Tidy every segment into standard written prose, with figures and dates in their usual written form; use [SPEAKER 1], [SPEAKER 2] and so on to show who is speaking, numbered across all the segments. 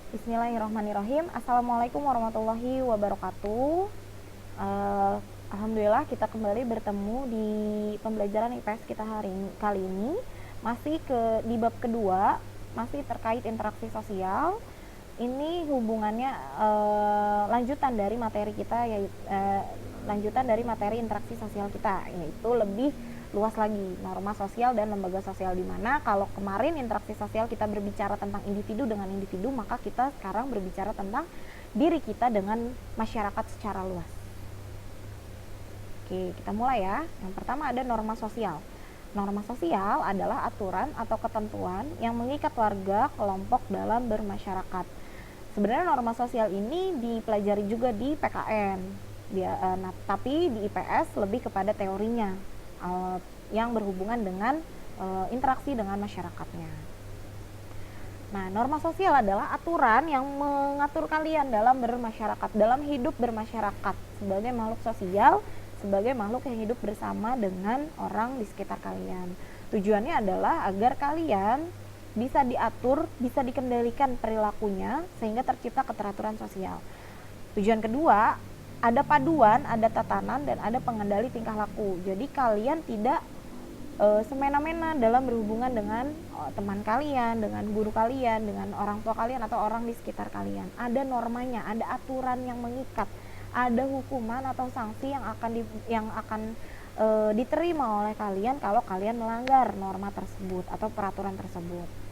[SPEAKER 1] Bismillahirrahmanirrahim. Assalamualaikum warahmatullahi wabarakatuh. Alhamdulillah kita kembali bertemu di pembelajaran IPS kita kali ini. Masih di bab kedua, masih terkait interaksi sosial. Ini hubungannya lanjutan dari materi kita, lanjutan dari materi interaksi sosial kita, yaitu lebih luas lagi, norma sosial dan lembaga sosial, di mana kalau kemarin interaksi sosial kita berbicara tentang individu dengan individu, maka kita sekarang berbicara tentang diri kita dengan masyarakat secara luas. Oke, kita mulai ya. Yang pertama ada norma sosial. Norma sosial adalah aturan atau ketentuan yang mengikat warga kelompok dalam bermasyarakat. Sebenarnya norma sosial ini dipelajari juga di PKN, tapi di IPS lebih kepada teorinya, yang berhubungan dengan interaksi dengan masyarakatnya. Nah, norma sosial adalah aturan yang mengatur kalian dalam bermasyarakat, dalam hidup bermasyarakat sebagai makhluk sosial, sebagai makhluk yang hidup bersama dengan orang di sekitar kalian. Tujuannya adalah agar kalian bisa diatur, bisa dikendalikan perilakunya sehingga tercipta keteraturan sosial. Tujuan kedua, ada paduan, ada tatanan, dan ada pengendali tingkah laku. Jadi kalian tidak semena-mena dalam berhubungan dengan teman kalian, dengan guru kalian, dengan orang tua kalian atau orang di sekitar kalian. Ada normanya, ada aturan yang mengikat, ada hukuman atau sanksi yang akan diterima oleh kalian kalau kalian melanggar norma tersebut atau peraturan tersebut.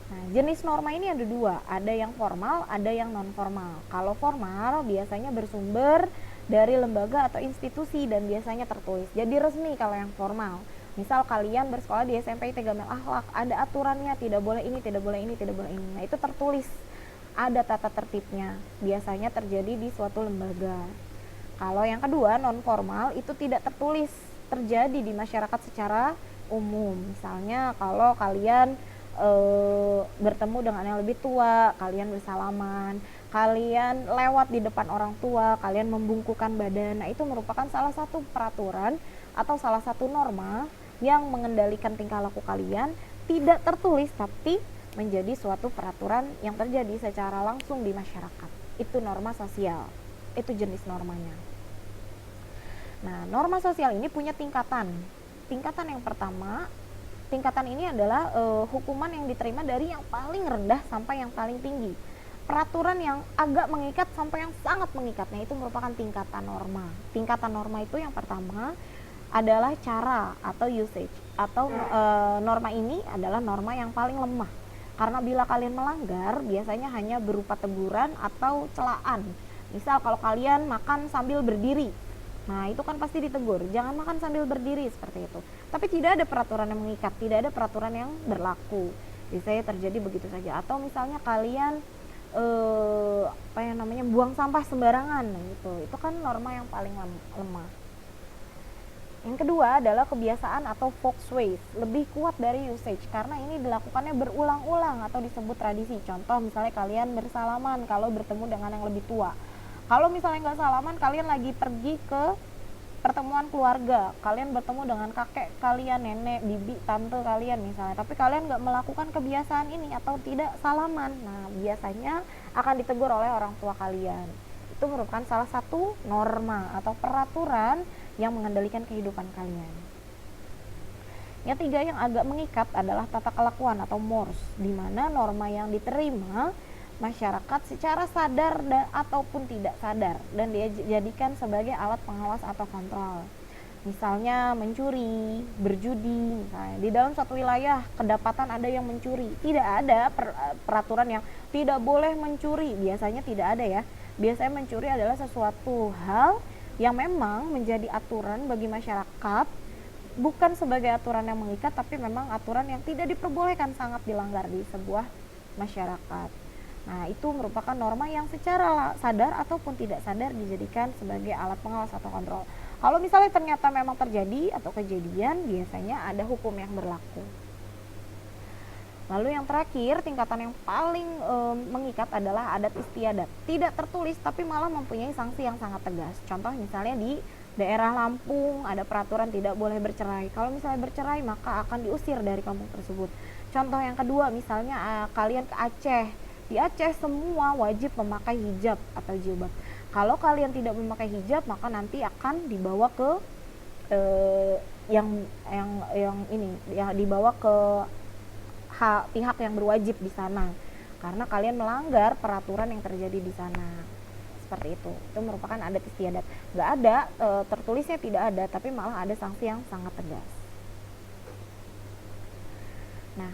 [SPEAKER 1] Nah, jenis norma ini ada dua, ada yang formal, ada yang non formal. Kalau formal biasanya bersumber dari lembaga atau institusi dan biasanya tertulis. Jadi resmi kalau yang formal. Misal kalian bersekolah di SMP Tegamel Akhlak, ada aturannya, tidak boleh ini, tidak boleh ini, tidak boleh ini. Nah, itu tertulis. Ada tata tertibnya. Biasanya terjadi di suatu lembaga. Kalau yang kedua, non formal, itu tidak tertulis, terjadi di masyarakat secara umum. Misalnya kalau kalian bertemu dengan yang lebih tua, kalian bersalaman, kalian lewat di depan orang tua, kalian membungkukkan badan. Nah, itu merupakan salah satu peraturan atau salah satu norma yang mengendalikan tingkah laku kalian, tidak tertulis tapi menjadi suatu peraturan yang terjadi secara langsung di masyarakat. Itu norma sosial, itu jenis normanya. Nah, norma sosial ini punya tingkatan. Tingkatan yang pertama, tingkatan ini adalah hukuman yang diterima dari yang paling rendah sampai yang paling tinggi. Peraturan yang agak mengikat sampai yang sangat mengikatnya, itu merupakan tingkatan norma. Tingkatan norma itu yang pertama adalah cara atau usage, atau norma ini adalah norma yang paling lemah. Karena bila kalian melanggar, biasanya hanya berupa teguran atau celaan. Misal kalau kalian makan sambil berdiri, nah itu kan pasti ditegur, jangan makan sambil berdiri, seperti itu. Tapi tidak ada peraturan yang mengikat, tidak ada peraturan yang berlaku. Biasanya terjadi begitu saja. Atau misalnya kalian buang sampah sembarangan, gitu. Itu kan norma yang paling lemah. Yang kedua adalah kebiasaan atau folkways, lebih kuat dari usage karena ini dilakukannya berulang-ulang atau disebut tradisi. Contoh misalnya kalian bersalaman kalau bertemu dengan yang lebih tua. Kalau misalnya nggak salaman, kalian lagi pergi ke pertemuan keluarga, kalian bertemu dengan kakek kalian, nenek, bibi, tante kalian misalnya, tapi kalian nggak melakukan kebiasaan ini atau tidak salaman, nah biasanya akan ditegur oleh orang tua kalian. Itu merupakan salah satu norma atau peraturan yang mengendalikan kehidupan kalian. Yang tiga yang agak mengikat adalah tata kelakuan atau mores, di mana norma yang diterima masyarakat secara sadar ataupun tidak sadar dan dia jadikan sebagai alat pengawas atau kontrol. Misalnya mencuri, berjudi, misalnya di dalam suatu wilayah kedapatan ada yang mencuri, tidak ada peraturan yang tidak boleh mencuri, biasanya tidak ada ya. Biasanya mencuri adalah sesuatu hal yang memang menjadi aturan bagi masyarakat, bukan sebagai aturan yang mengikat, tapi memang aturan yang tidak diperbolehkan, sangat dilanggar di sebuah masyarakat. Nah, itu merupakan norma yang secara sadar ataupun tidak sadar dijadikan sebagai alat pengawas atau kontrol. Kalau misalnya ternyata memang terjadi atau kejadian, biasanya ada hukum yang berlaku. Lalu yang terakhir, tingkatan yang paling mengikat adalah adat istiadat. Tidak tertulis tapi malah mempunyai sanksi yang sangat tegas. Contoh misalnya di daerah Lampung ada peraturan tidak boleh bercerai. Kalau misalnya bercerai maka akan diusir dari kampung tersebut. Contoh yang kedua, misalnya kalian ke Aceh, Di Aceh semua wajib memakai hijab atau jilbab. Kalau kalian tidak memakai hijab, maka nanti akan dibawa ke yang ini, ya, dibawa ke pihak yang berwajib di sana, karena kalian melanggar peraturan yang terjadi di sana. Seperti itu merupakan adat istiadat. Nggak ada tertulisnya, tidak ada, tapi malah ada sanksi yang sangat tegas. Nah,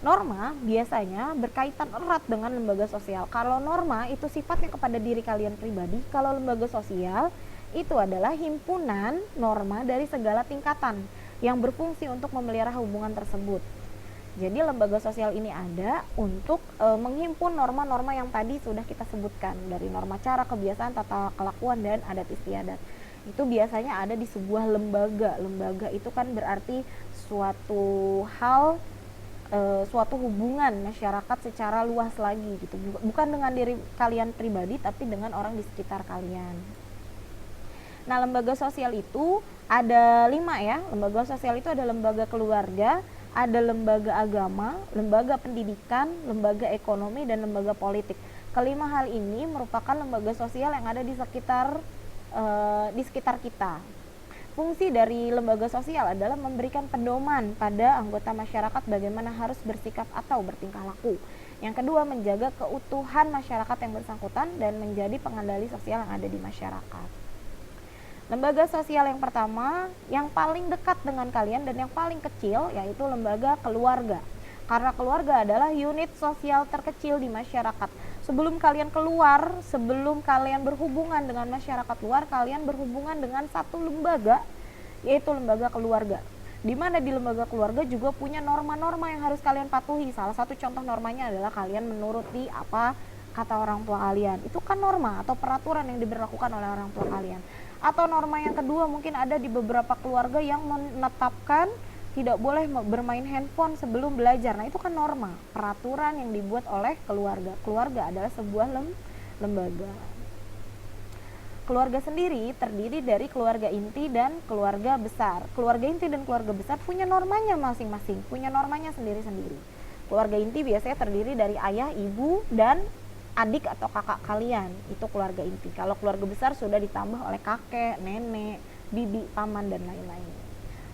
[SPEAKER 1] norma biasanya berkaitan erat dengan lembaga sosial. Kalau norma itu sifatnya kepada diri kalian pribadi, kalau lembaga sosial itu adalah himpunan norma dari segala tingkatan yang berfungsi untuk memelihara hubungan tersebut. Jadi lembaga sosial ini ada untuk menghimpun norma-norma yang tadi sudah kita sebutkan, dari norma cara, kebiasaan, tata kelakuan, dan adat istiadat. Itu biasanya ada di sebuah lembaga. Lembaga itu kan berarti suatu hal, suatu hubungan masyarakat secara luas lagi gitu, bukan dengan diri kalian pribadi, tapi dengan orang di sekitar kalian. Nah, lembaga sosial itu ada 5 ya. Lembaga sosial itu ada lembaga keluarga, ada lembaga agama, lembaga pendidikan, lembaga ekonomi, dan lembaga politik. Kelima hal ini merupakan lembaga sosial yang ada di sekitar kita. Fungsi dari lembaga sosial adalah memberikan pedoman pada anggota masyarakat bagaimana harus bersikap atau bertingkah laku. Yang kedua, menjaga keutuhan masyarakat yang bersangkutan dan menjadi pengendali sosial yang ada di masyarakat. Lembaga sosial yang pertama, yang paling dekat dengan kalian dan yang paling kecil, yaitu lembaga keluarga. Karena keluarga adalah unit sosial terkecil di masyarakat. Sebelum kalian keluar, sebelum kalian berhubungan dengan masyarakat luar, kalian berhubungan dengan satu lembaga, yaitu lembaga keluarga. Di mana di lembaga keluarga juga punya norma-norma yang harus kalian patuhi. Salah satu contoh normanya adalah kalian menuruti apa kata orang tua kalian. Itu kan norma atau peraturan yang diberlakukan oleh orang tua kalian. Atau norma yang kedua, mungkin ada di beberapa keluarga yang menetapkan tidak boleh bermain handphone sebelum belajar. Nah, itu kan norma, peraturan yang dibuat oleh keluarga. Keluarga adalah sebuah lembaga. Keluarga sendiri terdiri dari keluarga inti dan keluarga besar. Keluarga inti dan keluarga besar punya normanya masing-masing, punya normanya sendiri-sendiri. Keluarga inti biasanya terdiri dari ayah, ibu, dan adik atau kakak kalian. Itu keluarga inti. Kalau keluarga besar sudah ditambah oleh kakek, nenek, bibi, paman, dan lain-lain.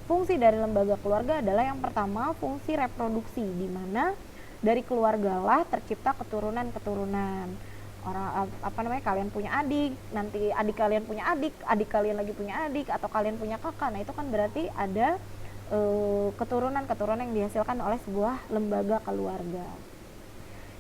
[SPEAKER 1] Fungsi dari lembaga keluarga adalah yang pertama, fungsi reproduksi, di mana dari keluargalah tercipta keturunan-keturunan. Kalian punya adik, nanti adik kalian punya adik kalian lagi punya adik, atau kalian punya kakak. Nah, itu kan berarti ada keturunan-keturunan yang dihasilkan oleh sebuah lembaga keluarga.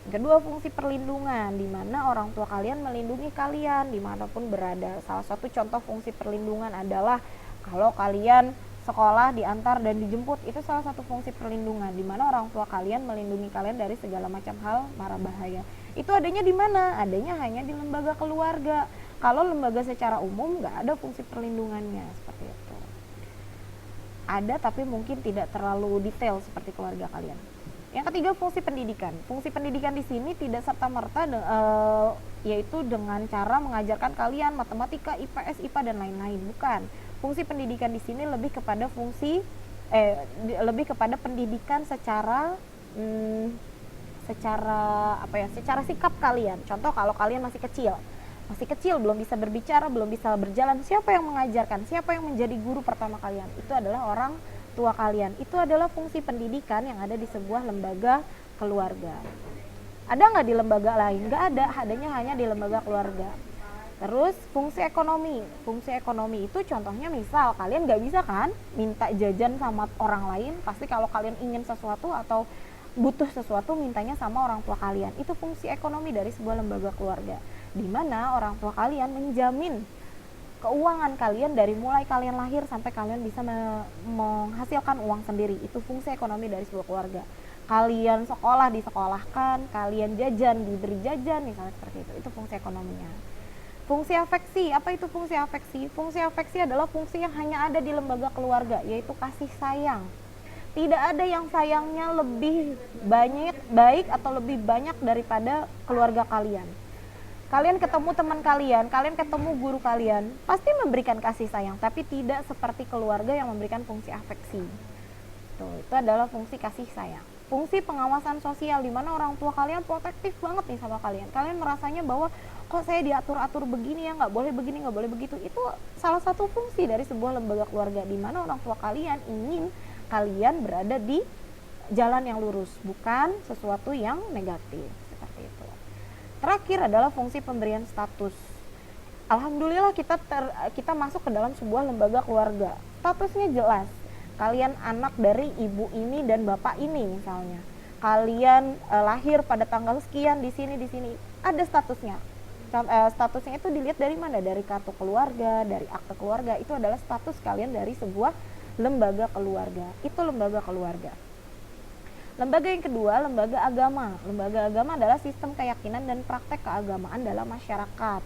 [SPEAKER 1] Yang kedua, fungsi perlindungan, di mana orang tua kalian melindungi kalian dimanapun berada. Salah satu contoh fungsi perlindungan adalah kalau kalian sekolah, diantar dan dijemput, itu salah satu fungsi perlindungan, di mana orang tua kalian melindungi kalian dari segala macam hal mara bahaya. Itu adanya di mana? Adanya hanya di lembaga keluarga. Kalau lembaga secara umum nggak ada fungsi perlindungannya, seperti itu. Ada, tapi mungkin tidak terlalu detail seperti keluarga kalian. Yang ketiga, fungsi pendidikan. Fungsi pendidikan di sini tidak serta-merta yaitu dengan cara mengajarkan kalian matematika, IPS, IPA, dan lain-lain. Bukan. Fungsi pendidikan di sini lebih kepada pendidikan secara secara sikap kalian. Contoh, kalau kalian masih kecil belum bisa berbicara, belum bisa berjalan, siapa yang mengajarkan? Siapa yang menjadi guru pertama kalian? Itu adalah orang tua kalian. Itu adalah fungsi pendidikan yang ada di sebuah lembaga keluarga. Ada nggak di lembaga lain? Nggak ada, adanya hanya di lembaga keluarga. Terus fungsi ekonomi. Fungsi ekonomi itu contohnya, misal kalian nggak bisa kan minta jajan sama orang lain. Pasti kalau kalian ingin sesuatu atau butuh sesuatu, mintanya sama orang tua kalian. Itu fungsi ekonomi dari sebuah lembaga keluarga, di mana orang tua kalian menjamin keuangan kalian dari mulai kalian lahir sampai kalian bisa menghasilkan uang sendiri. Itu fungsi ekonomi dari sebuah keluarga. Kalian sekolah, disekolahkan, kalian jajan, diberi jajan, misalnya seperti itu. Itu fungsi ekonominya. Fungsi afeksi, apa itu fungsi afeksi? Fungsi afeksi adalah fungsi yang hanya ada di lembaga keluarga, yaitu kasih sayang. Tidak ada yang sayangnya lebih baik atau lebih banyak daripada keluarga kalian. Kalian ketemu teman kalian ketemu guru kalian, pasti memberikan kasih sayang, tapi tidak seperti keluarga yang memberikan fungsi afeksi. Itu adalah fungsi kasih sayang. fungsi pengawasan sosial, di mana orang tua kalian protektif banget nih sama kalian. Kalian merasanya bahwa kok saya diatur-atur begini ya, nggak boleh begini, nggak boleh begitu. Itu salah satu fungsi dari sebuah lembaga keluarga, di mana orang tua kalian ingin kalian berada di jalan yang lurus, bukan sesuatu yang negatif, seperti itu. Terakhir adalah fungsi pemberian status. Alhamdulillah kita masuk ke dalam sebuah lembaga keluarga. Statusnya jelas. Kalian anak dari ibu ini dan bapak ini misalnya. Kalian lahir pada tanggal sekian di sini ada statusnya. Statusnya itu dilihat dari mana? Dari kartu keluarga, dari akte keluarga. Itu adalah status kalian dari sebuah lembaga keluarga. Itu lembaga keluarga. Lembaga yang kedua, lembaga agama. Lembaga agama adalah sistem keyakinan dan praktek keagamaan dalam masyarakat.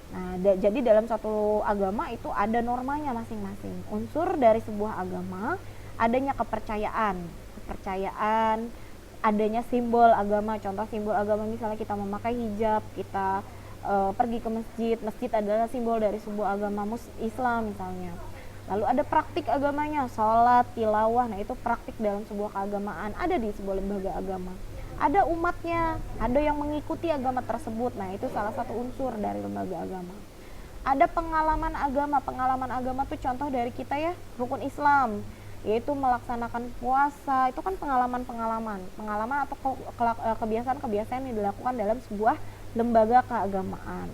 [SPEAKER 1] Nah, jadi dalam satu agama itu ada normanya masing-masing. Unsur dari sebuah agama adanya kepercayaan, adanya simbol agama. Contoh simbol agama misalnya kita memakai hijab, kita pergi ke masjid. Masjid adalah simbol dari sebuah agama Islam misalnya. Lalu ada praktik agamanya, sholat, tilawah. Nah, itu praktik dalam sebuah keagamaan, ada di sebuah lembaga agama. Ada umatnya, ada yang mengikuti agama tersebut. Nah, itu salah satu unsur dari lembaga agama. Ada pengalaman agama tuh contoh dari kita ya, rukun Islam, yaitu melaksanakan puasa. Itu kan pengalaman atau kebiasaan-kebiasaan yang dilakukan dalam sebuah lembaga keagamaan.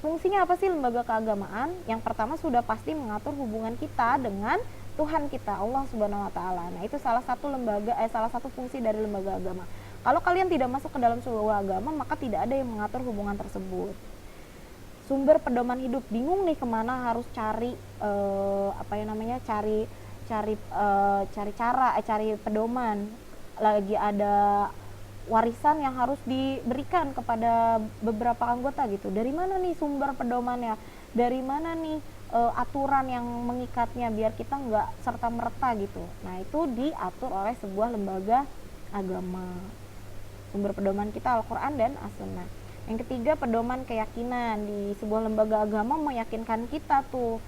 [SPEAKER 1] Fungsinya apa sih lembaga keagamaan? Yang pertama sudah pasti mengatur hubungan kita dengan Tuhan kita, Allah Subhanahu wa taala. Nah, itu salah satu fungsi dari lembaga agama. Kalau kalian tidak masuk ke dalam sebuah agama, maka tidak ada yang mengatur hubungan tersebut. Sumber pedoman hidup, bingung nih kemana harus cari cari pedoman. Lagi ada warisan yang harus diberikan kepada beberapa anggota gitu. Dari mana nih sumber pedomannya? Dari mana nih aturan yang mengikatnya biar kita nggak serta merta gitu. Nah, itu diatur oleh sebuah lembaga agama. Sumber pedoman kita Al-Quran dan As-Sunnah. Yang ketiga, pedoman keyakinan. Di sebuah lembaga agama meyakinkan kita tuh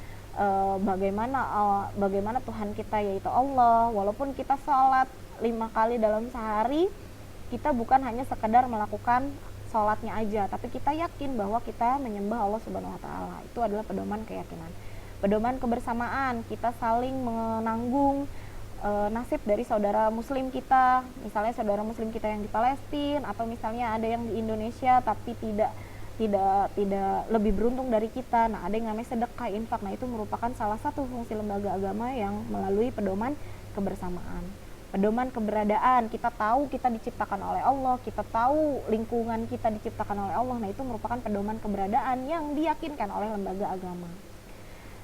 [SPEAKER 1] bagaimana Tuhan kita yaitu Allah. Walaupun kita sholat 5 kali dalam sehari, kita bukan hanya sekedar melakukan sholatnya aja, tapi kita yakin bahwa kita menyembah Allah Subhanahu wa taala. Itu adalah pedoman keyakinan. Pedoman kebersamaan, kita saling menanggung nasib dari saudara muslim kita. Misalnya saudara muslim kita yang di Palestina, atau misalnya ada yang di Indonesia tapi tidak lebih beruntung dari kita. Nah, ada yang namanya sedekah, infak. Nah, itu merupakan salah satu fungsi lembaga agama yang melalui pedoman kebersamaan. Pedoman keberadaan, kita tahu kita diciptakan oleh Allah, kita tahu lingkungan kita diciptakan oleh Allah. Nah, itu merupakan pedoman keberadaan yang diyakinkan oleh lembaga agama.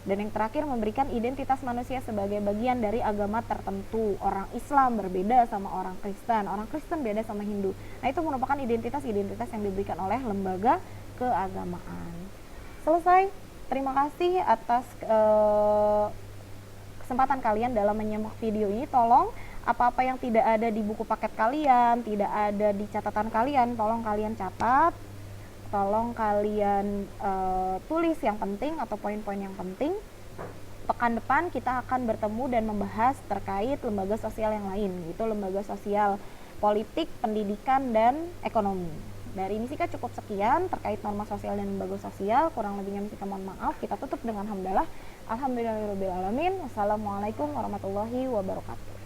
[SPEAKER 1] Dan yang terakhir, memberikan identitas manusia sebagai bagian dari agama tertentu. Orang Islam berbeda sama orang Kristen beda sama Hindu. Nah, itu merupakan identitas-identitas yang diberikan oleh lembaga keagamaan. Selesai. Terima kasih atas kesempatan kalian dalam menyimak video ini. Tolong apa-apa yang tidak ada di buku paket kalian, tidak ada di catatan kalian, tolong kalian catat, tolong kalian tulis yang penting atau poin-poin yang penting. Pekan depan kita akan bertemu dan membahas terkait lembaga sosial yang lain, yaitu lembaga sosial politik, pendidikan, dan ekonomi. Dari Misika cukup sekian terkait norma sosial dan lembaga sosial. Kurang lebihnya Misika mohon maaf. Kita tutup dengan hamdalah. Alhamdulillahirabbil alamin. Wassalamualaikum warahmatullahi wabarakatuh.